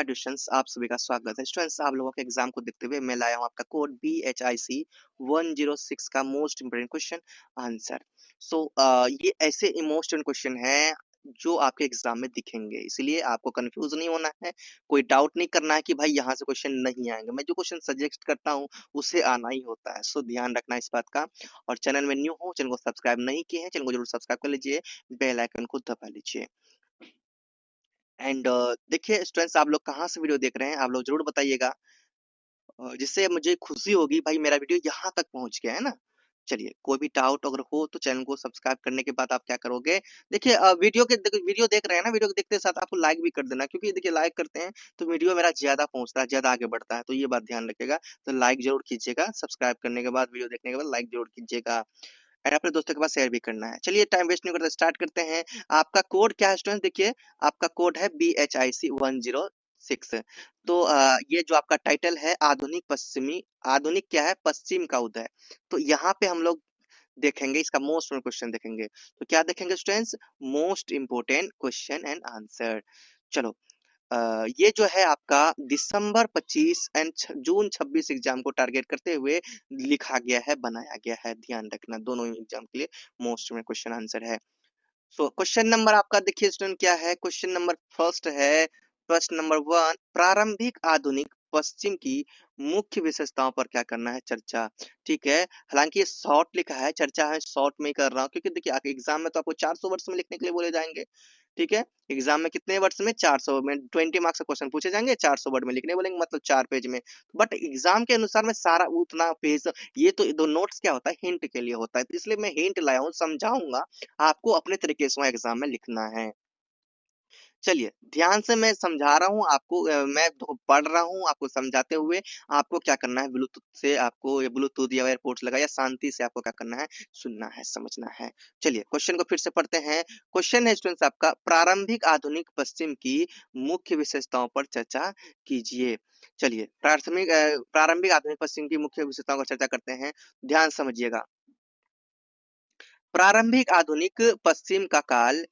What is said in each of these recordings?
Students, आप सभी का स्वागत है। स्टूडेंट्स, आप लोगों के एग्जाम को देखते हुए मैं लाया हूं आपका कोड BHIC 106 का मोस्ट इंपोर्टेंट क्वेश्चन आंसर। ये ऐसे मोस्ट इंपोर्टेंट क्वेश्चन है जो आपके एग्जाम में दिखेंगे, इसलिए आपको कंफ्यूज नहीं होना है, कोई डाउट नहीं करना है कि भाई यहाँ से क्वेश्चन नहीं आएंगे। मैं जो क्वेश्चन सजेस्ट करता हूँ उसे आना ही होता है, सो ध्यान रखना इस बात का। और चैनल में न्यू हो, चैनल को सब्सक्राइब नहीं किए हैं, चैनल को जरूर सब्सक्राइब कर लीजिए, बेल आइकन को दबा लीजिए। एंड देखिए स्टूडेंट्स, आप लोग कहाँ से वीडियो देख रहे हैं आप लोग जरूर बताइएगा, जिससे मुझे खुशी होगी भाई मेरा वीडियो यहाँ तक पहुँच गया है ना। चलिए, कोई भी डाउट अगर हो तो चैनल को सब्सक्राइब करने के बाद आप क्या करोगे, देखिए वीडियो देख रहे हैं ना, वीडियो के देखते साथ आपको लाइक भी कर देना, क्योंकि देखिए लाइक करते हैं तो वीडियो मेरा ज्यादा पहुंचता है, ज्यादा आगे बढ़ता है, तो ये बात ध्यान रखिएगा। तो लाइक जरूर कीजिएगा, सब्सक्राइब करने के बाद, वीडियो देखने के बाद लाइक जरूर कीजिएगा, एंड अपने दोस्तों के पास शेयर भी करना है। चलिए टाइम वेस्ट नहीं करते, स्टार्ट करते हैं। आपका कोड क्या है स्टूडेंट, देखिए आपका कोड है BHIC 106। तो ये जो आपका टाइटल है आधुनिक पश्चिमी, आधुनिक क्या है, पश्चिम का उदय। तो यहाँ पे हम लोग देखेंगे इसका मोस्ट इम्पोर्टेंट क्वेश्चन देखेंगे। तो क्या देखेंगे students, most important question and answer. चलो, ये जो है आपका दिसंबर 25 एंड जून 26 एग्जाम को टारगेट करते हुए लिखा गया है, बनाया गया है, ध्यान रखना दोनों एग्जाम के लिए मोस्ट में क्वेश्चन आंसर है। सो क्वेश्चन नंबर आपका देखिए स्टूडेंट क्या है, क्वेश्चन नंबर फर्स्ट है, प्रश्न नंबर 1, प्रारंभिक आधुनिक पश्चिम की मुख्य विशेषताओं पर क्या करना है चर्चा। ठीक है, हालांकि ये शॉर्ट लिखा है, चर्चा है, शॉर्ट में ही कर रहा हूँ, क्योंकि देखिए एग्जाम में तो आपको 400 वर्ड्स में लिखने के लिए बोले जाएंगे। ठीक है, एग्जाम में कितने वर्ड्स में, 400 में 20 मार्क्स का क्वेश्चन पूछे जाएंगे, 400 वर्ड में लिखने बोलेंगे, मतलब 4 पेज में। बट एग्जाम के अनुसार मैं सारा उतना पेज, ये तो दो नोट्स क्या होता है, हिंट के लिए होता है, तो इसलिए मैं हिंट लाया हूँ, समझाऊंगा आपको, अपने तरीके से एग्जाम में लिखना है। चलिए ध्यान से मैं समझा रहा हूँ आपको, मैं पढ़ रहा हूँ आपको समझाते हुए, आपको क्या करना है, ब्लूटूथ से आपको, या ब्लूटूथ या एयरपोर्ट्स लगा, या शांति से आपको क्या करना है, सुनना है, समझना है। चलिए क्वेश्चन को फिर से पढ़ते हैं। क्वेश्चन है स्टूडेंट्स आपका, प्रारंभिक आधुनिक पश्चिम की मुख्य विशेषताओं पर चर्चा कीजिए। चलिए प्रारंभिक आधुनिक पश्चिम की मुख्य विशेषताओं पर चर्चा करते हैं, ध्यान समझिएगा। प्रारंभिक आधुनिक पश्चिम का काल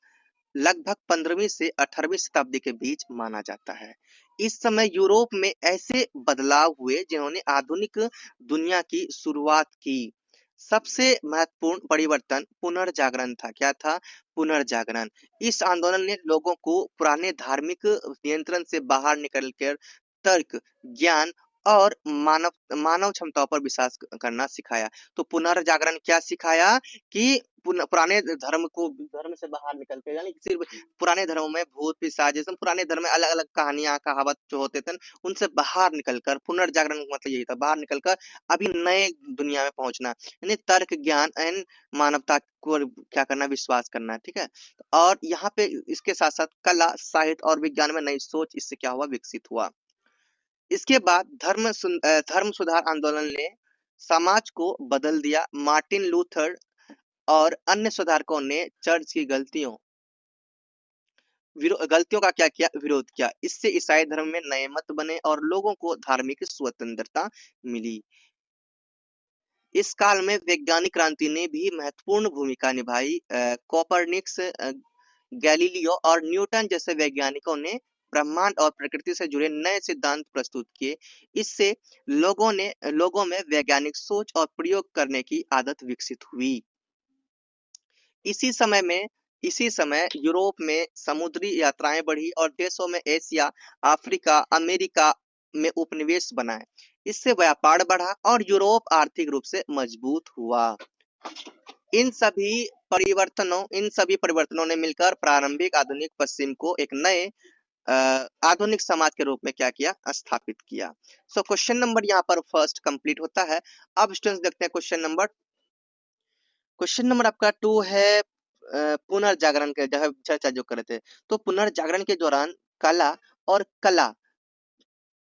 लगभग 15वीं से 18वीं शताब्दी के बीच माना जाता है। इस समय यूरोप में ऐसे बदलाव हुए जिन्होंने आधुनिक दुनिया की शुरुआत की। सबसे महत्वपूर्ण परिवर्तन पुनर्जागरण था। क्या था? पुनर्जागरण। इस आंदोलन ने लोगों को पुराने धार्मिक नियंत्रण से बाहर निकलकर तर्क, ज्ञान और मानव क्षमताओं पर विश्वास करना सिखाया। तो पुनर्जागरण क्या सिखाया कि पुराने धर्म से बाहर निकल के, यानी सिर्फ पुराने धर्मों में भूत पिशाच, जैसे पुराने धर्म में अलग अलग कहानियां कहावत जो होते थे, उनसे बाहर निकलकर, पुनर्जागरण का मतलब यही था, बाहर निकलकर अभी नए दुनिया में पहुंचना, यानी तर्क, ज्ञान एंड मानवता को क्या करना, विश्वास करना। ठीक है, और यहाँ पे इसके साथ साथ कला, साहित्य और विज्ञान में नई सोच इससे क्या हुआ, विकसित हुआ। इसके बाद धर्म सुधार आंदोलन ने समाज को बदल दिया। मार्टिन लूथर और अन्य सुधारकों ने चर्च की गलतियों का क्या किया, विरोध किया। इससे ईसाई धर्म में नए मत बने और लोगों को धार्मिक स्वतंत्रता मिली। इस काल में वैज्ञानिक क्रांति ने भी महत्वपूर्ण भूमिका निभाई। कोपरनिकस, गैलीलियो और न्यूटन जैसे वैज्ञानिकों ने ब्रह्मांड और प्रकृति से जुड़े नए सिद्धांत प्रस्तुत किए। इससे लोगों में वैज्ञानिक सोच और प्रयोग करने की आदत विकसित हुई। इसी समय यूरोप में समुद्री यात्राएं बढ़ी और देशों में एशिया, अफ्रीका, अमेरिका में उपनिवेश बनाए। इससे व्यापार बढ़ा और यूरोप आर्थिक रूप से मजबूत हुआ। इन सभी परिवर्तनों ने मिलकर प्रारंभिक आधुनिक पश्चिम को एक नए आधुनिक समाज के रूप में क्या किया, स्थापित किया। सो क्वेश्चन नंबर यहाँ पर फर्स्ट कंप्लीट होता है। अब स्टूडेंट्स देखते हैं क्वेश्चन नंबर आपका 2 है, पुनर्जागरण के जो है चर्चा जो करे थे। तो पुनर्जागरण के दौरान कला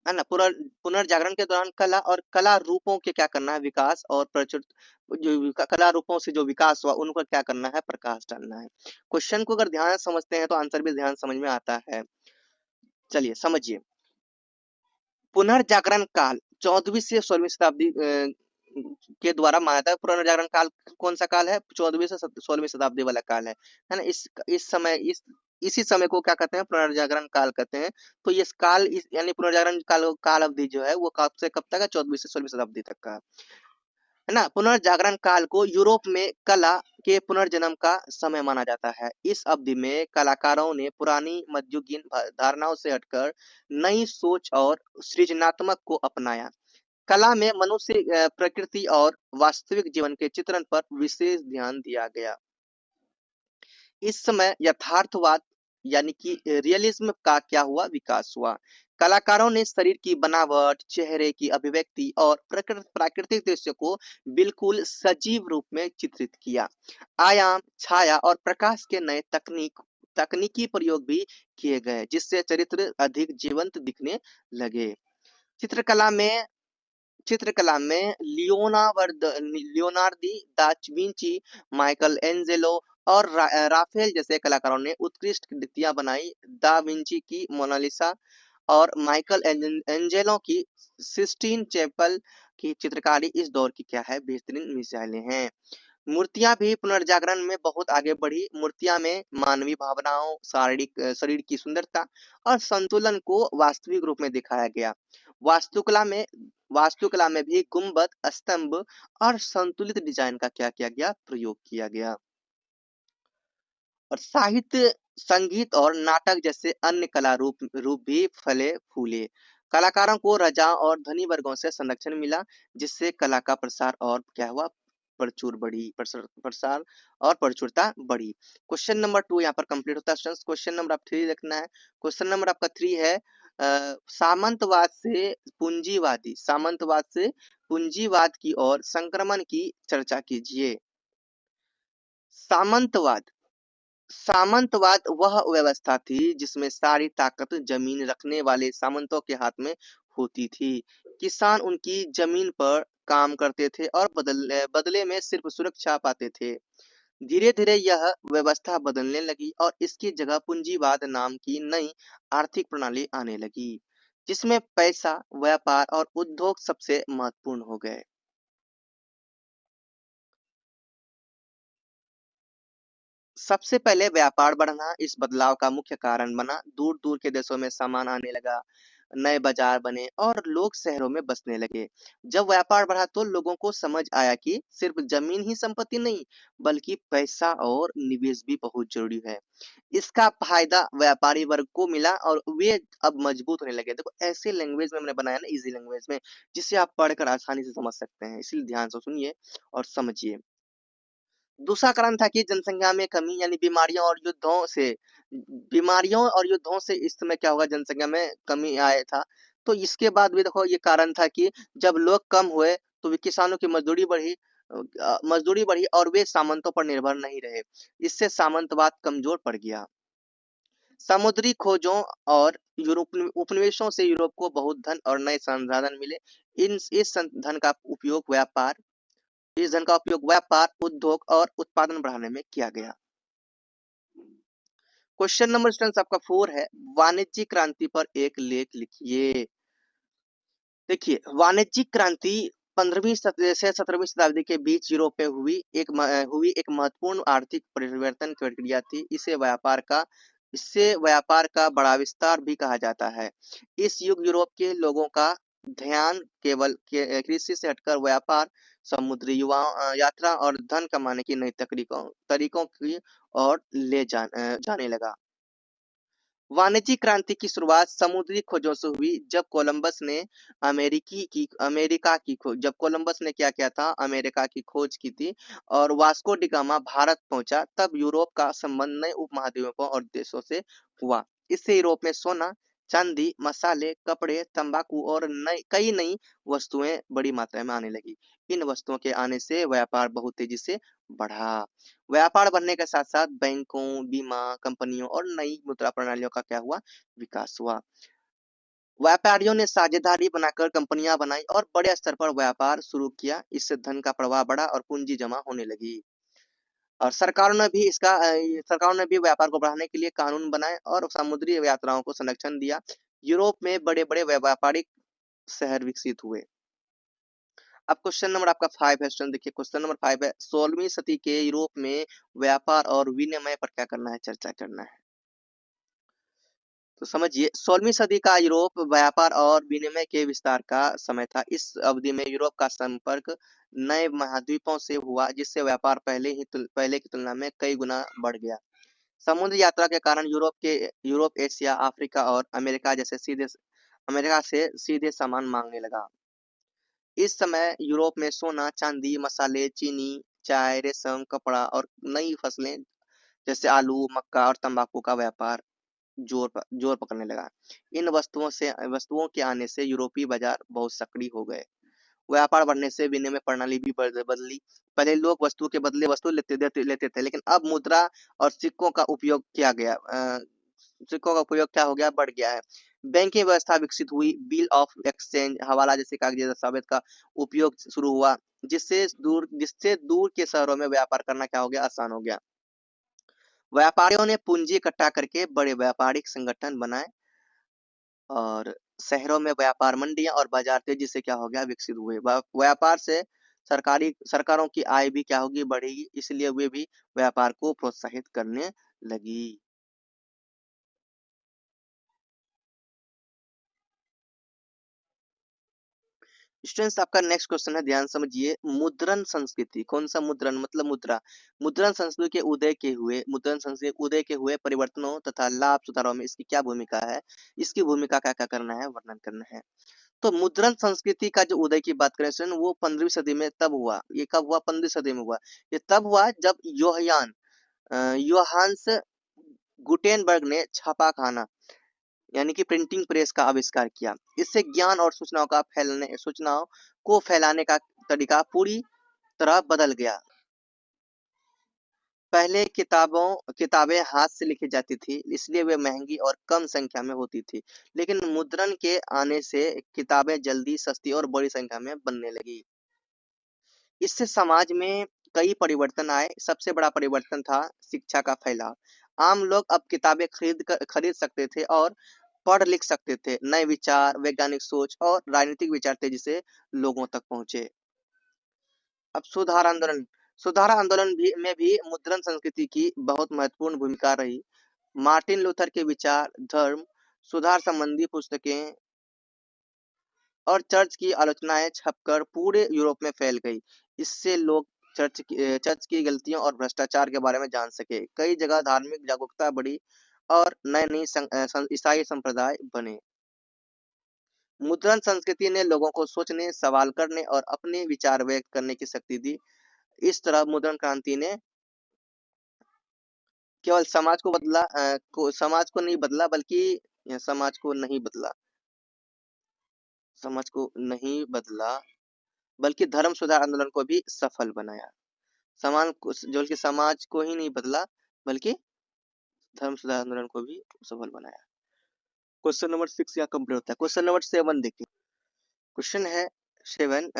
है ना, पुनर्जागरण के दौरान कला रूपों के क्या करना है, विकास और प्रचुर, जो कला रूपों से जो विकास हुआ उनको क्या करना है, प्रकाश डालना है। क्वेश्चन को अगर ध्यान से समझते हैं तो आंसर भी ध्यान समझ में आता है। चलिए समझिए, पुनर्जागरण काल 14वीं से 16वीं शताब्दी के द्वारा माना था। पुनर्जागरण काल कौन सा काल है, 14वीं से 16वीं शताब्दी वाला काल है ना। इस समय इसी समय को क्या कहते हैं, पुनर्जागरण काल कहते हैं। तो ये काल यानी पुनर्जागरण काल अवधि जो है वो कब से कब तक है, 14वीं से 16वीं शताब्दी तक का है ना। पुनर्जागरण काल को यूरोप में कला के पुनर्जन्म का समय माना जाता है। इस अवधि में कलाकारों ने पुरानी मध्ययुगीन धारणाओं से हटकर नई सोच और सृजनात्मक को अपनाया। कला में मनुष्य, प्रकृति और वास्तविक जीवन के चित्रण पर विशेष ध्यान दिया गया। इस समय यथार्थवाद यानी कि रियलिज्म का क्या हुआ, विकास हुआ। कलाकारों ने शरीर की बनावट, चेहरे की अभिव्यक्ति और प्राकृतिक दृश्य को बिल्कुल सजीव रूप में चित्रित किया। आयाम, छाया और प्रकाश के नए तकनीकी प्रयोग भी किए गए, जिससे चरित्र अधिक जीवंत दिखने लगे। चित्रकला में चित्रकला में लियोनार्दी दा विंची, माइकल एंजेलो और राफेल जैसे कलाकारों ने उत्कृष्ट कृतियां बनाई। दा विंची की मोनालिसा और माइकल एंजेलो की सिस्टीन चैपल की चित्रकारी इस दौर की क्या है, बेहतरीन मिसालें हैं। मूर्तियां भी पुनर्जागरण में बहुत आगे बढ़ी। मूर्तियां में मानवीय भावनाओं, शारीरिक शरीर की सुंदरता और संतुलन को वास्तविक रूप में दिखाया गया। वास्तुकला में वास्तुकला में भी गुंबद, स्तंभ और संतुलित डिजाइन का क्या किया गया, प्रयोग किया गया। और साहित्य, संगीत और नाटक जैसे अन्य कला रूप भी फले फूले। कलाकारों को राजा और धनी वर्गों से संरक्षण मिला, जिससे कला का प्रसार और क्या हुआ, प्रसार और प्रचुरता बढ़ी। क्वेश्चन नंबर 2 यहाँ पर कंप्लीट होता है स्टूडेंट्स। क्वेश्चन नंबर आप 3 देखना है। क्वेश्चन नंबर आपका 3 है सामंतवाद से पूंजीवाद की ओर संक्रमण की चर्चा कीजिए। सामंतवाद सामंतवाद वह व्यवस्था थी जिसमें सारी ताकत जमीन रखने वाले सामंतों के हाथ में होती थी। किसान उनकी जमीन पर काम करते थे और बदले में सिर्फ सुरक्षा पाते थे। धीरे धीरे यह व्यवस्था बदलने लगी और इसकी जगह पूंजीवाद नाम की नई आर्थिक प्रणाली आने लगी, जिसमें पैसा, व्यापार और उद्योग सबसे महत्वपूर्ण हो गए। सबसे पहले व्यापार बढ़ना इस बदलाव का मुख्य कारण बना। दूर दूर के देशों में सामान आने लगा, नए बाजार बने और लोग शहरों में बसने लगे। जब व्यापार बढ़ा तो लोगों को समझ आया कि सिर्फ जमीन ही संपत्ति नहीं, बल्कि पैसा और निवेश भी बहुत जरूरी है। इसका फायदा व्यापारी वर्ग को मिला और वे अब मजबूत होने लगे। देखो ऐसे लैंग्वेज में हमने बनाया ना, इजी लैंग्वेज में, जिससे आप पढ़कर आसानी से समझ सकते हैं, इसलिए ध्यान से सुनिए और समझिए। दूसरा कारण था कि जनसंख्या में कमी यानी बीमारियों और युद्धों से इस समय क्या होगा, जनसंख्या में कमी आया था। तो इसके बाद भी देखो ये कारण था कि जब लोग कम हुए तो वे किसानों की मजदूरी बढ़ी और वे सामंतों पर निर्भर नहीं रहे। इससे सामंतवाद कमजोर पड़ गया। समुद्री खोजों और यूरोप उपनिवेशों से यूरोप को बहुत धन और नए संसाधन मिले। इस धन का उपयोग व्यापार, उद्योग और उत्पादन बढ़ाने में किया गया। क्वेश्चन नंबर स्टूडेंट्स आपका 4 है, वाणिज्यिक क्रांति पर एक लेख लिखिए। देखिए वाणिज्यिक क्रांति 15वीं से 17वीं शताब्दी के बीच यूरोप में हुई एक महत्वपूर्ण आर्थिक परिवर्तन की प्रक्रिया थी। इससे व्यापार का बड़ा विस्तार भी कहा जाता है। इस युग यूरोप के लोगों का ध्यान केवल कृषि से हटकर व्यापार, समुद्री यात्रा और धन कमाने की नई तरीकों की ओर जाने लगा। वाणिज्यिक क्रांति की शुरुआत समुद्री खोजों से हुई। जब कोलंबस ने क्या किया था, अमेरिका की खोज की थी और वास्को डी गामा भारत पहुंचा, तब यूरोप का संबंध नए उपमहाद्वीपों और देशों से हुआ। इससे यूरोप में सोना, चांदी, मसाले, कपड़े, तंबाकू और कई नई वस्तुएं बड़ी मात्रा में आने लगी। इन वस्तुओं के आने से व्यापार बहुत तेजी से बढ़ा। व्यापार बढ़ने के साथ साथ बैंकों, बीमा कंपनियों और नई मुद्रा प्रणालियों का क्या हुआ, विकास हुआ। व्यापारियों ने साझेदारी बनाकर कंपनियां बनाई और बड़े स्तर पर व्यापार शुरू किया। इससे धन का प्रवाह बढ़ा और पूंजी जमा होने लगी। और सरकारों ने भी व्यापार को बढ़ाने के लिए कानून बनाए और समुद्री यात्राओं को संरक्षण दिया। यूरोप में बड़े बड़े व्यापारिक शहर विकसित हुए। अब क्वेश्चन नंबर आपका 5 है स्टूडेंट। देखिए क्वेश्चन नंबर 5 है, 16वीं सदी के यूरोप में व्यापार और विनिमय पर क्या करना है, चर्चा करना है। तो समझिए 16वीं सदी का यूरोप व्यापार और विनिमय के विस्तार का समय था। इस अवधि में यूरोप का संपर्क नए महाद्वीपों से हुआ, जिससे व्यापार पहले की तुलना में कई गुना बढ़ गया। समुद्र यात्रा के कारण यूरोप, एशिया, अफ्रीका और अमेरिका से सीधे सामान मांगने लगा। इस समय यूरोप में सोना, चांदी, मसाले, चीनी, चाय, रेशम, कपड़ा और नई फसलें जैसे आलू, मक्का और तंबाकू का व्यापार जोर पकड़ने लगा। इन वस्तुओं के आने से यूरोपीय बाजार बहुत सक्रिय हो गए। व्यापार बढ़ने से विनिमय प्रणाली भी बदली। पहले लोग वस्तु के बदले वस्तु लेते थे, लेकिन अब मुद्रा और सिक्कों का उपयोग किया गया। सिक्कों का उपयोग क्या हो गया, बढ़ गया है। बैंकिंग व्यवस्था विकसित हुई। बिल ऑफ एक्सचेंज, हवाला जैसे कागजी दस्तावेज का उपयोग शुरू हुआ, जिससे दूर के शहरों में व्यापार करना क्या हो गया, आसान हो गया। व्यापारियों ने पूंजी इकट्ठा करके बड़े व्यापारिक संगठन बनाए और शहरों में व्यापार मंडियां और बाजार तेजी से क्या हो गया, विकसित हुए। व्यापार से सरकारों की आय भी क्या होगी, बढ़ेगी, इसलिए वे भी व्यापार को प्रोत्साहित करने लगी। स्टूडेंट्स, आपका नेक्स्ट क्वेश्चन है, ध्यान समझिए। मुद्रण संस्कृति, कौन सा मुद्रण, मतलब मुद्रा। मुद्रण संस्कृति के उदय के हुए परिवर्तनों तथा लाभ सुधारों में इसकी क्या भूमिका है, इसकी भूमिका क्या क्या करना है, वर्णन करना है। तो मुद्रण संस्कृति का जो उदय की बात करें स्टूडेंट, वो 15वीं सदी में तब हुआ। ये कब हुआ, 15वीं सदी में हुआ। ये तब हुआ जब योहान्स गुटेनबर्ग ने छापाखाना यानी कि प्रिंटिंग प्रेस का आविष्कार किया। इससे ज्ञान और सूचनाओं को फैलाने का तरीका पूरी तरह बदल गया। पहले किताबें हाथ से लिखी जाती थी, इसलिए वे महंगी और कम संख्या में होती थी। लेकिन मुद्रण के आने से किताबें जल्दी, सस्ती और बड़ी संख्या में बनने लगी। इससे समाज में कई परिवर्तन आए। सबसे बड़ा परिवर्तन था शिक्षा का फैलाव। आम लोग अब किताबें खरीद सकते थे और पढ़ लिख सकते थे। नए विचार, वैज्ञानिक सोच और राजनीतिक विचार तेजी से लोगों तक पहुंचे। अब सुधार आंदोलन में भी मुद्रण संस्कृति की बहुत महत्वपूर्ण भूमिका रही। मार्टिन लूथर के विचार, धर्म सुधार संबंधी पुस्तकें और चर्च की आलोचनाएं छपकर पूरे यूरोप में फैल गई। इससे लोग चर्च की गलतियों और भ्रष्टाचार के बारे में जान सके। कई जगह धार्मिक जागरूकता बढ़ी और नए ईसाई संप्रदाय बने। मुद्रण संस्कृति ने लोगों को सोचने, सवाल करने और अपने विचार व्यक्त करने की शक्ति दी। इस तरह मुद्रण क्रांति ने केवल समाज को नहीं बदला, बल्कि समाज को नहीं बदला, बल्कि धर्म सुधार आंदोलन को भी सफल बनाया। जो कि समाज को ही नहीं बदला, बल्कि धर्म सुधार आंदोलन को भी सफल बनाया। क्वेश्चन नंबर 6 यहाँ कंप्लीट होता है। क्वेश्चन नंबर 7 देखिए। क्वेश्चन है 7,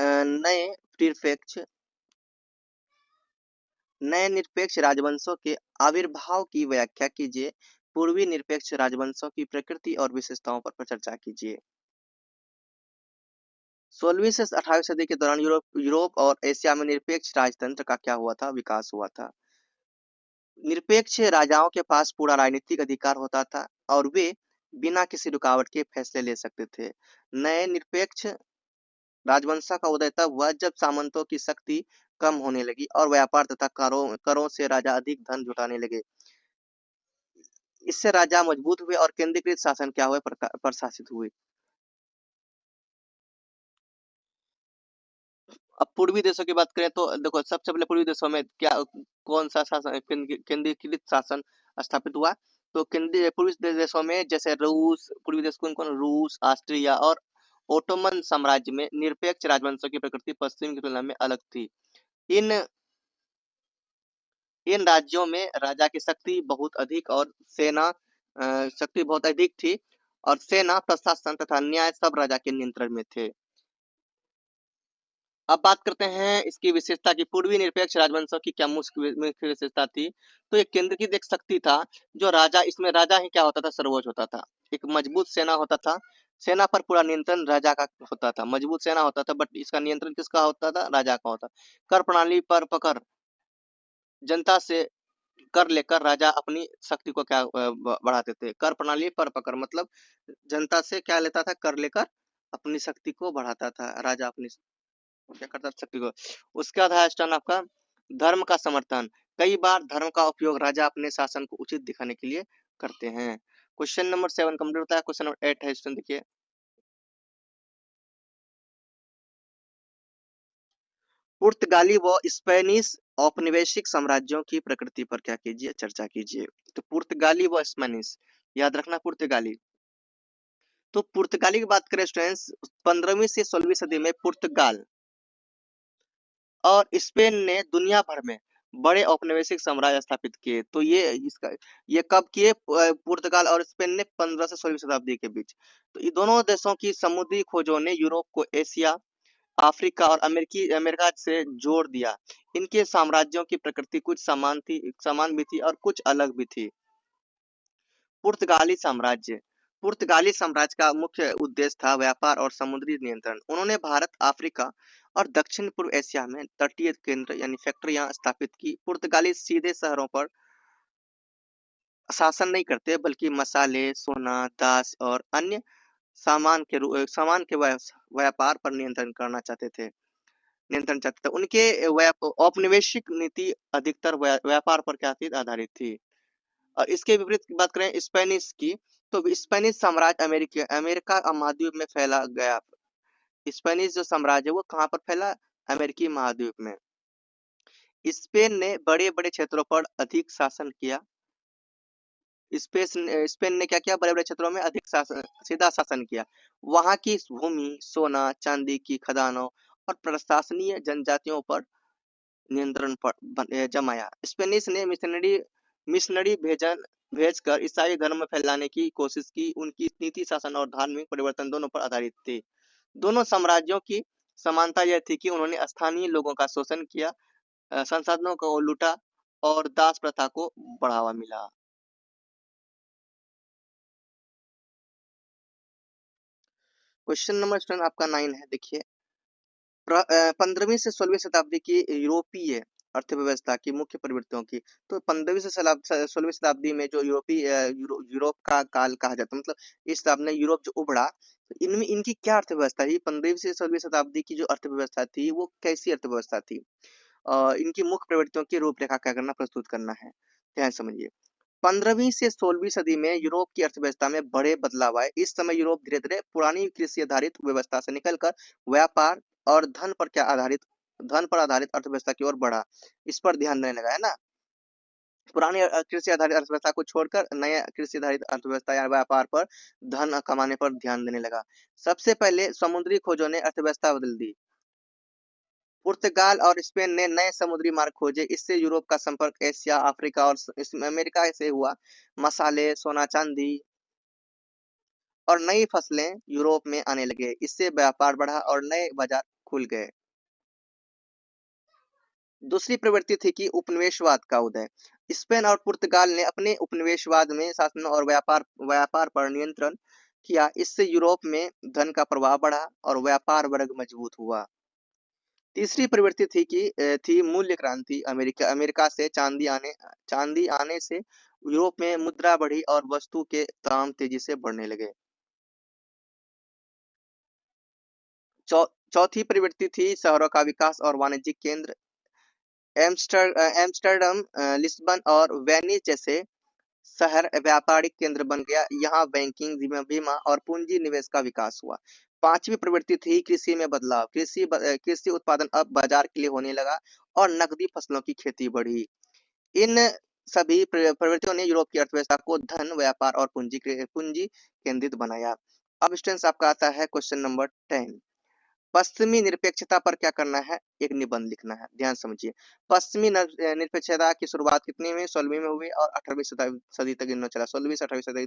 नए निरपेक्ष राजवंशों के आविर्भाव की व्याख्या कीजिए। पूर्वी निरपेक्ष राजवंशों की प्रकृति और विशेषताओं पर चर्चा कीजिए। 16वीं से 18वीं सदी के दौरान यूरोप और एशिया में निरपेक्ष राजतंत्र का क्या हुआ था, विकास हुआ था। निरपेक्ष राजाओं के पास पूरा राजनीतिक अधिकार होता था और वे बिना किसी रुकावट के फैसले ले सकते थे। नए निरपेक्ष राजवंशों का उदय तब हुआ जब सामंतों की शक्ति कम होने लगी और व्यापार तथा करों से राजा अधिक धन जुटाने लगे। इससे राजा मजबूत हुए और केंद्रीकृत शासन क्या हुए, प्रशासित हुए। अब पूर्वी देशों की बात करें तो देखो, सबसे पहले पूर्वी देशों में कौन सा शासन, केंद्रीकृत शासन स्थापित हुआ। तो पूर्वी देशों में जैसे पूर्वी देश कौन कौन, रूस, ऑस्ट्रिया और ओटोमन साम्राज्य में निरपेक्ष राजवंशों की प्रकृति पश्चिम की तुलना में अलग थी। इन राज्यों में राजा की शक्ति बहुत अधिक और शक्ति बहुत अधिक थी और सेना, प्रशासन तथा न्याय सब राजा के नियंत्रण में थे। अब बात करते हैं इसकी विशेषता की। पूर्वी निरपेक्ष राजवंशों की क्या मुख्य विशेषता थी। तो एक केंद्र की एक शक्ति था, जो राजा, इसमें राजा ही क्या होता था, सर्वोच्च होता था। एक मजबूत सेना होता था, सेना पर पूरा नियंत्रण राजा का होता था। मजबूत सेना होता था, बट इसका नियंत्रण किसका होता था, राजा का होता। कर प्रणाली पर पकड़, जनता से कर लेकर राजा अपनी शक्ति को क्या बढ़ाते थे। कर प्रणाली पर पकड़ मतलब जनता से क्या लेता था, कर लेकर अपनी शक्ति को बढ़ाता था। राजा अपनी क्या करता था, शक्ति को। उसके बाद है स्टर्न आपका धर्म का समर्थन। कई बार धर्म का उपयोग राजा अपने शासन को उचित दिखाने के लिए करते हैं। क्वेश्चन नंबर 7 कंप्लीट होता है। क्वेश्चन नंबर 8 है स्टूडेंट, देखिए पुर्तगाली व स्पेनिश औपनिवेशिक साम्राज्यों की प्रकृति पर क्या कीजिए, चर्चा कीजिए। तो पुर्तगाली व स्पेनिश याद रखना, पुर्तगाली। तो पुर्तगाली की बात करें स्टूडेंट्स, 15वीं से 16वीं सदी में पुर्तगाल और स्पेन ने दुनिया भर में बड़े औपनिवेशिक साम्राज्य स्थापित किए। तो ये कब किए, पुर्तगाल और स्पेन ने 15 से 16वीं शताब्दी के बीच। तो ये दोनों देशों की समुद्री खोजों ने यूरोप को एशिया, अफ्रीका और अमेरिका से जोड़ दिया। इनके साम्राज्यों की प्रकृति कुछ समान भी थी और कुछ अलग भी थी। पुर्तगाली साम्राज्य, पुर्तगाली साम्राज्य का मुख्य उद्देश्य था व्यापार और समुद्री नियंत्रण। उन्होंने भारत, अफ्रीका और दक्षिण पूर्व एशिया में तटीय केंद्र यानी फैक्ट्रियां स्थापित की। पुर्तगाली सीधे शहरों पर शासन नहीं करते, बल्कि मसाले, सोना, दास और अन्य सामान के व्यापार पर नियंत्रण चाहते थे। उनके औपनिवेशिक नीति अधिकतर व्यापार पर क्या थी, आधारित थी। और इसके विपरीत की बात करें स्पेनिश की, तो स्पेनिश साम्राज्य अमेरिका महाद्वीप में फैला गया। स्पेनिश जो साम्राज्य है वो कहाँ पर फैला, अमेरिकी महाद्वीप में। स्पेन ने बड़े बड़े क्षेत्रों पर अधिक शासन किया। स्पेन ने क्या किया, बड़े बड़े क्षेत्रों में सीधा शासन किया। वहां की भूमि, सोना चांदी की खदानों और प्रशासनीय जनजातियों पर नियंत्रण जमाया। स्पेनिश ने मिशनरी भेजकर ईसाई धर्म फैलाने की कोशिश की। उनकी नीति, शासन और धार्मिक परिवर्तन दोनों पर आधारित थे। दोनों साम्राज्यों की समानता यह थी कि उन्होंने स्थानीय लोगों का शोषण किया, संसाधनों को लूटा और दास प्रथा को बढ़ावा मिला। क्वेश्चन नंबर स्टूडेंट आपका 9 है, देखिए 15वीं से 16वीं शताब्दी की यूरोपीय अर्थव्यवस्था की मुख्य प्रवृत्तियों की। तो 15वीं से 16वीं शताब्दी में जो यूरोप का काल कहा जाता है, मतलब इस शताब्दी में यूरोप जो उभरा, तो इनमें इनकी क्या अर्थव्यवस्था थी, 15वीं से 16वीं शताब्दी की जो अर्थव्यवस्था थी वो कैसी अर्थव्यवस्था थी। इनकी मुख्य प्रवृत्तियों की रूपरेखा क्या करना, प्रस्तुत करना है। ध्यान समझिए, 15वीं से 16वीं सदी में यूरोप की अर्थव्यवस्था में बड़े बदलाव आए। इस समय यूरोप धीरे धीरे पुरानी कृषि आधारित व्यवस्था से निकलकर व्यापार और धन पर आधारित अर्थव्यवस्था की ओर बढ़ा। इस पर ध्यान देने लगा है ना, पुरानी कृषि आधारित अर्थव्यवस्था को छोड़कर नए कृषि आधारित अर्थव्यवस्था या व्यापार पर धन कमाने पर ध्यान देने लगा। सबसे पहले समुद्री खोजों ने अर्थव्यवस्था बदल दी। पुर्तगाल और स्पेन ने नए समुद्री मार्ग खोजे। इससे यूरोप का संपर्क एशिया, अफ्रीका और अमेरिका से हुआ। मसाले, सोना चांदी और नई फसलें यूरोप में आने लगे। इससे व्यापार बढ़ा और नए बाजार खुल गए। दूसरी प्रवृत्ति थी कि उपनिवेशवाद का उदय। स्पेन और पुर्तगाल ने अपने उपनिवेशवाद में शासन और व्यापार पर नियंत्रण किया। इससे यूरोप में धन का प्रवाह बढ़ा और व्यापार वर्ग मजबूत हुआ। तीसरी प्रवृत्ति थी मूल्य क्रांति। अमेरिका से चांदी आने से यूरोप में मुद्रा बढ़ी और वस्तु के दाम तेजी से बढ़ने लगे। चौथी प्रवृत्ति थी शहरों का विकास और वाणिज्यिक केंद्र। एम्स्टर्डम, लिस्बन और वेनिस जैसे शहर व्यापारिक केंद्र बन गया। यहाँ बैंकिंग, बीमा और पूंजी निवेश का विकास हुआ। पांचवी प्रवृत्ति थी कृषि में बदलाव। कृषि उत्पादन अब बाजार के लिए होने लगा और नकदी फसलों की खेती बढ़ी। इन सभी प्रवृत्तियों ने यूरोप की अर्थव्यवस्था को धन, व्यापार और पूंजी केंद्रित बनाया। अब स्टूडेंट्स आपका आता है क्वेश्चन नंबर 10। पश्चिमी निरपेक्षता पर क्या करना है, एक निबंध लिखना है। ध्यान समझिए, पश्चिमी निरपेक्षता की शुरुआत कितने में, 16वीं में हुई और 18वीं सदी तक इन्होंने चला। 16वीं से 18वीं सदी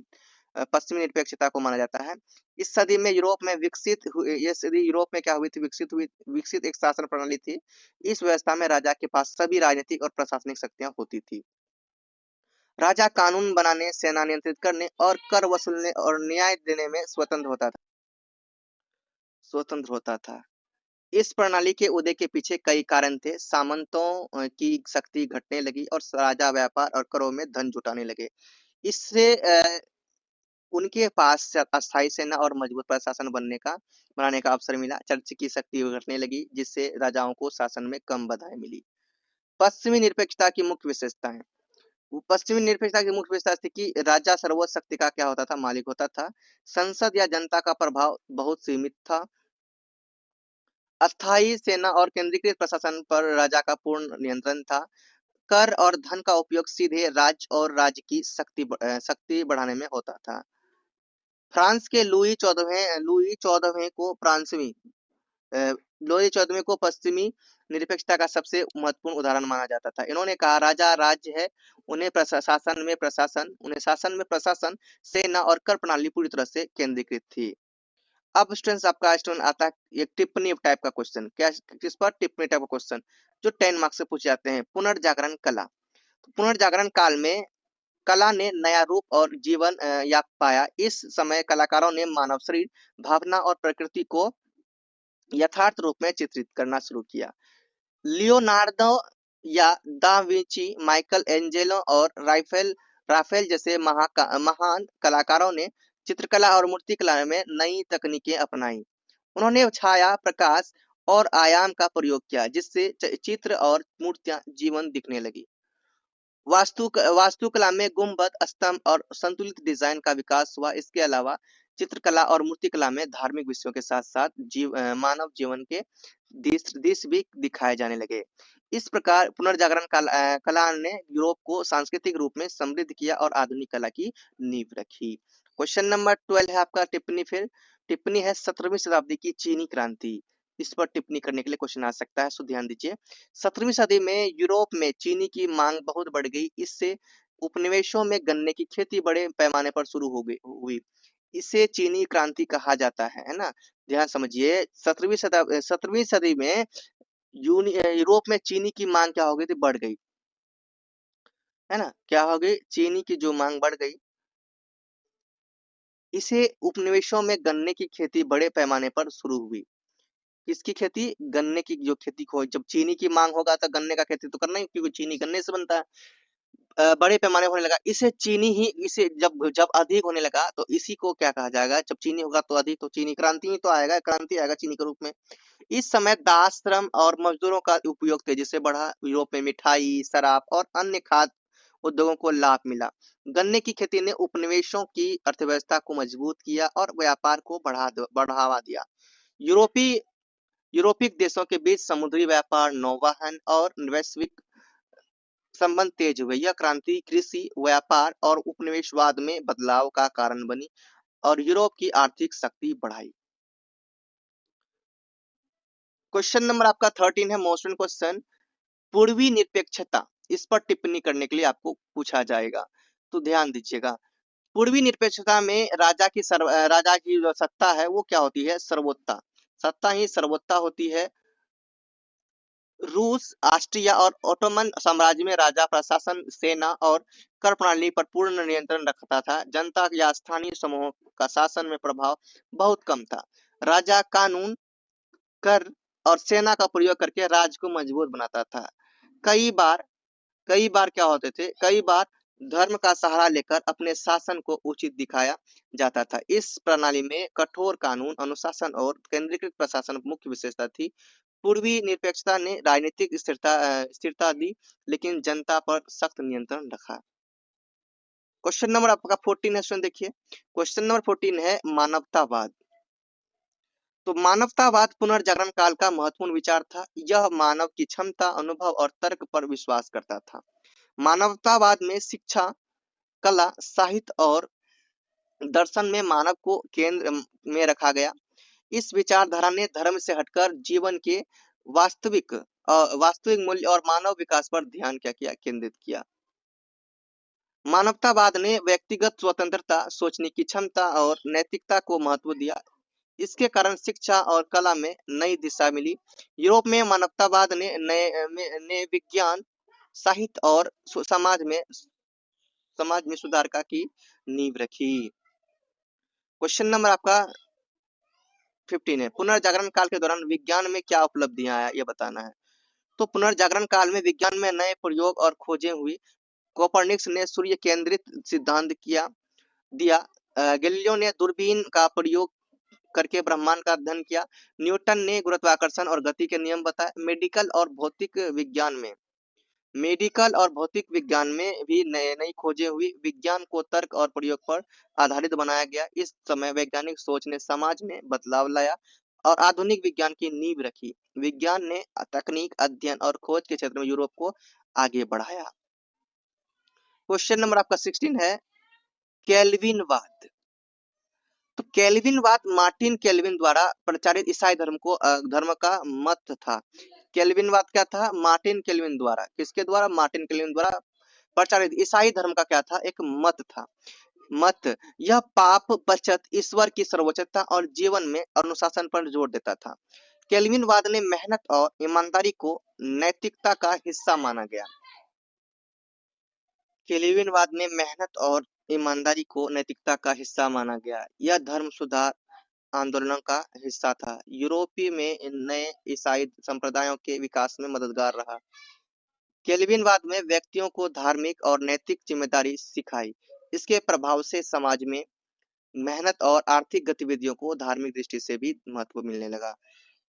पश्चिमी निरपेक्षता को माना जाता है। इस सदी में यूरोप में क्या हुई थी, विकसित एक शासन प्रणाली थी। इस व्यवस्था में राजा के पास सभी राजनीतिक और प्रशासनिक शक्तियां होती थी। राजा कानून बनाने, सेना नियंत्रित करने और कर वसूलने और न्याय देने में स्वतंत्र होता था। इस प्रणाली के उदय के पीछे कई कारण थे। सामंतों की शक्ति घटने लगी और राजा व्यापार और करों में धन जुटाने लगे। इससे उनके पास अस्थायी सेना और मजबूत प्रशासन बनाने का अवसर मिला। चर्च की शक्ति घटने लगी, जिससे राजाओं को शासन में कम बाधाएं मिली। पश्चिमी निरपेक्षता की मुख्य विशेषताएं। पश्चिमी निरपेक्षता की मुख्य विशेषता थी कि राजा सर्वोच्च शक्ति का क्या होता था, मालिक होता था। संसद या जनता का प्रभाव बहुत सीमित था। अस्थायी सेना और केंद्रीकृत प्रशासन पर राजा का पूर्ण नियंत्रण था। कर और धन का उपयोग सीधे राज्य की शक्ति बढ़ाने में होता था। फ्रांस के लुई 14वें को लुई 14वें को पश्चिमी निरपेक्षता का सबसे महत्वपूर्ण उदाहरण माना जाता था। इन्होंने कहा, राजा राज्य है, शासन में प्रशासन, सेना और कर प्रणाली पूरी तरह से केंद्रीकृत थी। अब स्टूडेंट्स आपका स्टूडेंट आता है एक टिप्पणी टाइप का क्वेश्चन। क्या किस पर? टिप्पणी टाइप का क्वेश्चन, जो 10 मार्क्स से पूछे जाते हैं। पुनर्जागरण कला। तो पुनर्जागरण काल में कला ने नया रूप और जीवन याप पाया। इस समय कलाकारों ने मानव शरीर, भावना और प्रकृति को यथार्थ रूप में चित्रित करना शुरू किया। लियोनार्डो या दा विंची, माइकल एंजेलो और राफेल जैसे महान कलाकारों ने चित्रकला और मूर्तिकला में नई तकनीकें अपनाई। उन्होंने छाया, प्रकाश और आयाम का प्रयोग किया, जिससे चित्र और मूर्तियां जीवन दिखने लगी। वास्तुकला में गुंबद, स्तंभ और संतुलित डिजाइन का विकास हुआ। इसके अलावा चित्रकला और मूर्तिकला में धार्मिक विषयों के साथ साथ मानव जीवन के दृश्य भी दिखाए जाने लगे। इस प्रकार पुनर्जागरण कला ने यूरोप को सांस्कृतिक रूप में समृद्ध किया और आधुनिक कला की नींव रखी। क्वेश्चन नंबर 12 है आपका टिप्पणी। फिर टिप्पणी है 17वीं शताब्दी की चीनी क्रांति। इस पर टिप्पणी करने के लिए क्वेश्चन आ सकता है, सो ध्यान दीजिए। 17वीं सदी में यूरोप में चीनी की मांग बहुत बढ़ गई। इससे उपनिवेशों में गन्ने की खेती बड़े पैमाने पर शुरू हुई। इसे चीनी क्रांति कहा जाता है ना। ध्यान समझिए, 17वीं सदी में यूरोप में चीनी की मांग क्या हो गई थी? बढ़ गई, है ना। क्या हो गई? चीनी की जो मांग बढ़ गई। इसे उपनिवेशों में गन्ने की खेती बड़े पैमाने पर शुरू हुई। किसकी खेती? गन्ने की जो खेती को, जब चीनी की मांग होगा तो गन्ने का खेती तो करना ही, क्योंकि चीनी गन्ने से बनता है। बड़े पैमाने होने लगा। इसे जब जब अधिक होने लगा तो इसी को क्या कहा जाएगा? जब चीनी होगा तो अधिक, तो चीनी क्रांति ही तो आएगा, क्रांति आएगा चीनी के रूप में। इस समय दास श्रम और मजदूरों का उपयोग तेजी से बढ़ा। यूरोप में मिठाई, शराब और अन्य खाद्य उद्योगों को लाभ मिला। गन्ने की खेती ने उपनिवेशों की अर्थव्यवस्था को मजबूत किया और व्यापार को बढ़ावा दिया। यूरोपीय यूरोपीय देशों के बीच समुद्री व्यापार, नौवहन और वैश्विक संबंध तेज हुए। यह क्रांति कृषि, व्यापार और उपनिवेशवाद में बदलाव का कारण बनी और यूरोप की आर्थिक शक्ति बढ़ाई। क्वेश्चन नंबर आपका 13 है, मोस्ट क्वेश्चन, पूर्वी निरपेक्षता। इस पर टिप्पणी करने के लिए आपको पूछा जाएगा, तो ध्यान दीजिएगा। पूर्वी निरपेक्षता में राजा की जो सत्ता है वो क्या होती है? सर्वोत्ता। सत्ता ही सर्वोत्ता होती है। रूस, ऑस्ट्रिया और ओटोमन साम्राज्य में राजा प्रशासन, सेना और कर प्रणाली पर पूर्ण नियंत्रण रखता था। जनता या स्थानीय समूहों का शासन में प्रभाव बहुत कम था। राजा कानून, कर और सेना का प्रयोग करके राज्य को मजबूत बनाता था। कई बार क्या होते थे? कई बार धर्म का सहारा लेकर अपने शासन को उचित दिखाया जाता था। इस प्रणाली में कठोर कानून, अनुशासन और केंद्रीकृत प्रशासन मुख्य विशेषता थी। पूर्वी निरपेक्षता ने राजनीतिक स्थिरता दी, लेकिन जनता पर सख्त नियंत्रण रखा। क्वेश्चन नंबर आपका 14 है, सुन देखिए। क्वेश्चन नंबर 14 है, मानवतावाद। तो मानवतावाद पुनर्जागरण काल का महत्वपूर्ण विचार था। यह मानव की क्षमता, अनुभव और तर्क पर विश्वास करता था। मानवतावाद में शिक्षा, कला, साहित्य और दर्शन में मानव को केंद्र में रखा गया। इस विचारधारा ने धर्म से हटकर जीवन के वास्तविक मूल्य और मानव विकास पर ध्यान केंद्रित किया। मानवतावाद ने व्यक्तिगत स्वतंत्रता, सोचने की क्षमता और नैतिकता को महत्व दिया। इसके कारण शिक्षा और कला में नई दिशा मिली। यूरोप में मानवतावाद ने विज्ञान, साहित्य और समाज में सुधार की नींव रखी। क्वेश्चन नंबर आपका 15 है, पुनर्जागरण काल के दौरान विज्ञान में क्या उपलब्धियां आया ये बताना है। तो पुनर्जागरण काल में विज्ञान में नए प्रयोग और खोजें हुई। कोपरनिकस ने सूर्य केंद्रित सिद्धांत दिया। गैलीलियो ने दूरबीन का प्रयोग करके ब्रह्मांड का अध्ययन किया। न्यूटन ने गुरुत्वाकर्षण और गति के नियम बताए। मेडिकल और भौतिक विज्ञान में भी नई नई खोजें हुई। विज्ञान को तर्क और प्रयोग पर आधारित बनाया गया। इस समय वैज्ञानिक सोच ने समाज में बदलाव लाया और आधुनिक विज्ञान की नींव रखी। विज्ञान ने तकनीक, अध्ययन और खोज के क्षेत्र में यूरोप को आगे बढ़ाया। क्वेश्चन नंबर आपका 16 है, केल्विनवाद। तो केल्विनवाद मार्टिन केल्विन द्वारा प्रचारित ईसाई धर्म का मत था। केल्विनवाद क्या था? मार्टिन केल्विन द्वारा। किसके द्वारा? मार्टिन केल्विन द्वारा प्रचारित ईसाई धर्म का क्या था? एक मत था। मत यह पाप, बचत, ईश्वर की सर्वोच्चता और जीवन में अनुशासन पर जोर देता था। केल्विनवाद ने मेहनत और ईमानदारी को नैतिकता का हिस्सा माना गया। केल्विनवाद ने मेहनत और ईमानदारी को नैतिकता का हिस्सा माना गया। यह धर्म सुधार आंदोलनों का हिस्सा था। यूरोपीय में नए ईसाई संप्रदायों के विकास में मददगार रहा। केल्विनवाद में व्यक्तियों को धार्मिक और नैतिक जिम्मेदारी सिखाई। इसके प्रभाव से समाज में मेहनत और आर्थिक गतिविधियों को धार्मिक दृष्टि से भी महत्व मिलने लगा।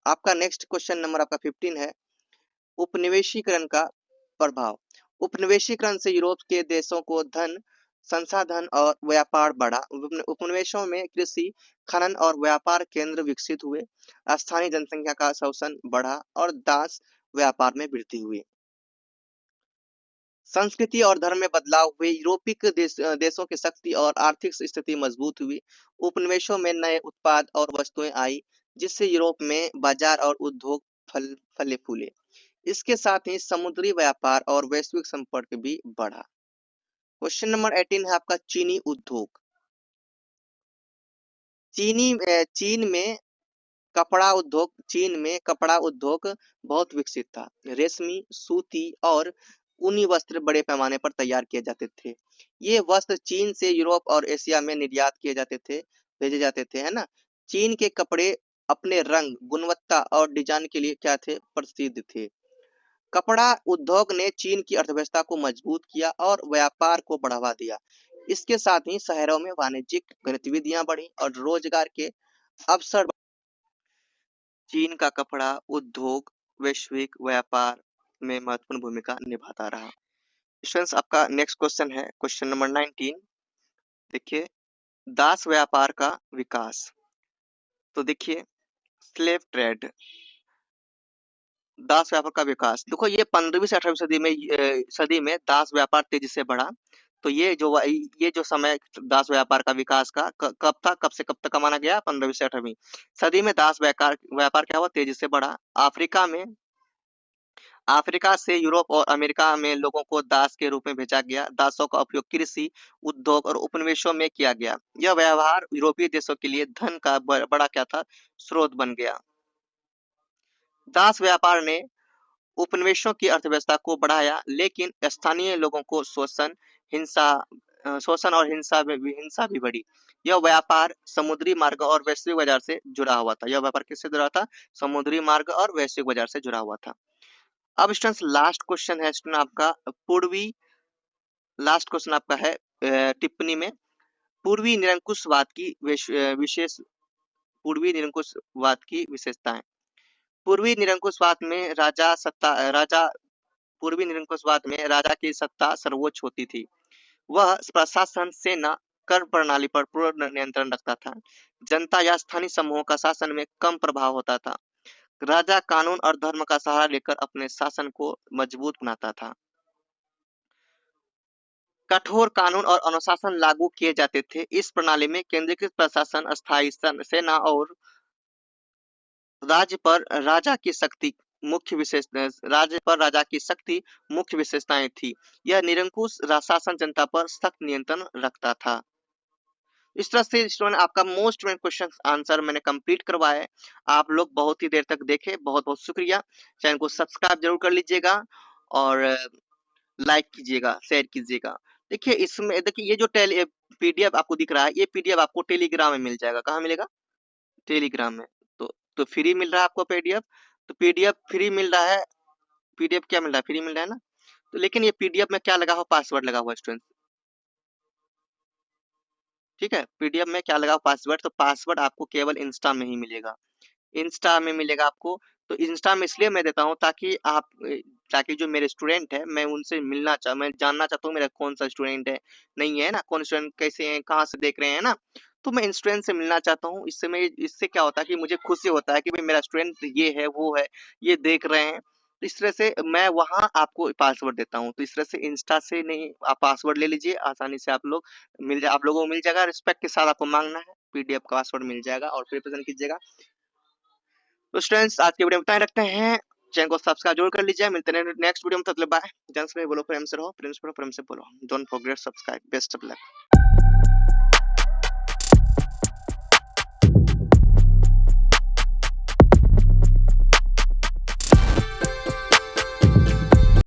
आपका नेक्स्ट क्वेश्चन नंबर आपका 15 है, उपनिवेशीकरण का प्रभाव। उपनिवेशीकरण से यूरोप के देशों को धन, संसाधन और व्यापार बढ़ा। उपनिवेशों में कृषि, खनन और व्यापार केंद्र विकसित हुए। स्थानीय जनसंख्या का शोषण बढ़ा और दास व्यापार में वृद्धि हुई। संस्कृति और धर्म में बदलाव हुए। यूरोपीय देशों की शक्ति और आर्थिक स्थिति मजबूत हुई। उपनिवेशों में नए उत्पाद और वस्तुएं आई, जिससे यूरोप में बाजार और उद्योग फले फूले। इसके साथ ही समुद्री व्यापार और वैश्विक संपर्क भी बढ़ा। क्वेश्चन नंबर 18 है आपका, चीनी उद्योग। चीन में कपड़ा उद्योग बहुत विकसित था। रेशमी, सूती और ऊनी वस्त्र बड़े पैमाने पर तैयार किए जाते थे। ये वस्त्र चीन से यूरोप और एशिया में निर्यात किए जाते थे, भेजे जाते थे, है ना। चीन के कपड़े अपने रंग, गुणवत्ता और डिजाइन के लिए क्या थे? प्रसिद्ध थे। कपड़ा उद्योग ने चीन की अर्थव्यवस्था को मजबूत किया और व्यापार को बढ़ावा दिया। इसके साथ ही शहरों में वाणिज्यिक गतिविधियां बढ़ी और रोजगार के अवसर। चीन का कपड़ा उद्योग वैश्विक व्यापार में महत्वपूर्ण भूमिका निभाता रहा। स्टूडेंट्स, आपका नेक्स्ट क्वेश्चन है क्वेश्चन नंबर 19। देखिए, दास व्यापार का विकास। तो देखिए, स्लेव ट्रेड, दास व्यापार का विकास। देखो, ये 15वीं से 18वीं सदी में दास व्यापार तेजी से बढ़ा। तो ये जो समय दास व्यापार का विकास का कब था, कब से कब तक का माना गया? 15वीं से 18वीं सदी में दास व्यापार क्या हुआ? तेजी से बढ़ा। अफ्रीका से यूरोप और अमेरिका में लोगों को दास के रूप में भेजा गया। दासों का उपयोग कृषि, उद्योग और उपनिवेशों में किया गया। यह व्यवहार यूरोपीय देशों के लिए धन का बड़ा क्या था? स्रोत बन गया। दास व्यापार ने उपनिवेशों की अर्थव्यवस्था को बढ़ाया, लेकिन स्थानीय लोगों को शोषण और हिंसा भी बढ़ी। यह व्यापार समुद्री मार्ग और वैश्विक बाजार से जुड़ा हुआ था। यह व्यापार किससे जुड़ा था? समुद्री मार्ग और वैश्विक बाजार से जुड़ा हुआ था। अब स्टूडेंट्स, लास्ट क्वेश्चन है स्टूडेंट आपका लास्ट क्वेश्चन आपका है टिप्पणी में, पूर्वी निरंकुशवाद की विशेषताएं। पूर्वी निरंकुशवाद में राजा की सत्ता सर्वोच्च होती थी। वह प्रशासन, सेना, कर प्रणाली पर पूर्ण नियंत्रण रखता था। जनता या स्थानीय समूहों का शासन में कम प्रभाव होता था। राजा कानून और धर्म का सहारा लेकर अपने शासन को मजबूत बनाता था। कठोर कानून और अनुशासन लागू किए जाते थे। इस प्रणाली में केंद्रीकृत प्रशासन, अस्थायी सेना और राज्य पर राजा की शक्ति मुख्य विशेषताएं थी। यह निरंकुश शासन जनता पर सख्त नियंत्रण रखता था। इस तरह से स्टूडेंट आपका मोस्ट क्वेश्चन आंसर मैंने कंप्लीट करवाया है। आप लोग बहुत ही देर तक देखे, बहुत बहुत शुक्रिया। चैनल को सब्सक्राइब जरूर कर लीजिएगा और लाइक कीजिएगा, शेयर कीजिएगा। देखिए, इसमें देखिए, ये जो पीडीएफ आपको दिख रहा है, ये पीडीएफ आपको टेलीग्राम में मिल जाएगा। कहाँ मिलेगा? टेलीग्राम में। तो फ्री मिल रहा है आपको पीडीएफ, तो पीडीएफ फ्री मिल रहा है। पीडीएफ क्या मिल रहा है? फ्री मिल रहा है ना। तो लेकिन ये पीडीएफ में क्या लगा हुआ? पासवर्ड लगा हुआ स्टूडेंट। ठीक है, पीडीएफ में क्या लगा हुआ? पासवर्ड। तो पासवर्ड आपको केवल इंस्टा में ही मिलेगा, इंस्टा में मिलेगा आपको। तो इंस्टा में इसलिए मैं देता हूँ ताकि आप ताकि जो मेरे स्टूडेंट है मैं उनसे मैं जानना चाहता हूँ मेरा कौन सा स्टूडेंट है, नहीं है ना, कौन स्टूडेंट कैसे हैं, कहाँ से देख रहे हैं ना। तो मैं इन स्टूडेंट से मिलना चाहता हूँ। इससे क्या होता है कि मुझे खुशी होता है कि भाई मेरा स्टूडेंट ये है, वो है, ये देख रहे हैं। तो इस तरह से मैं वहाँ आपको पासवर्ड देता हूँ। तो इस तरह से इंस्टा से नहीं, आप पासवर्ड ले लीजिए, आसानी से आप लोगों को मिल जाएगा। रिस्पेक्ट के साथ आपको मांगना है, पीडीएफ का पासवर्ड मिल जाएगा और प्रिपरेशन कीजिएगा। तो स्टूडेंट्स आज के वीडियो में इतना ही रखते हैं। चैनल को सब्सक्राइब जरूर कर लीजिए। मिलते हैं नेक्स्ट वीडियो में। तब तक बाय। जंस में बोलो, प्रेम से रहो, प्रेम से बोलो, प्रेम से बोलो। Don't forget subscribe. Best of luck.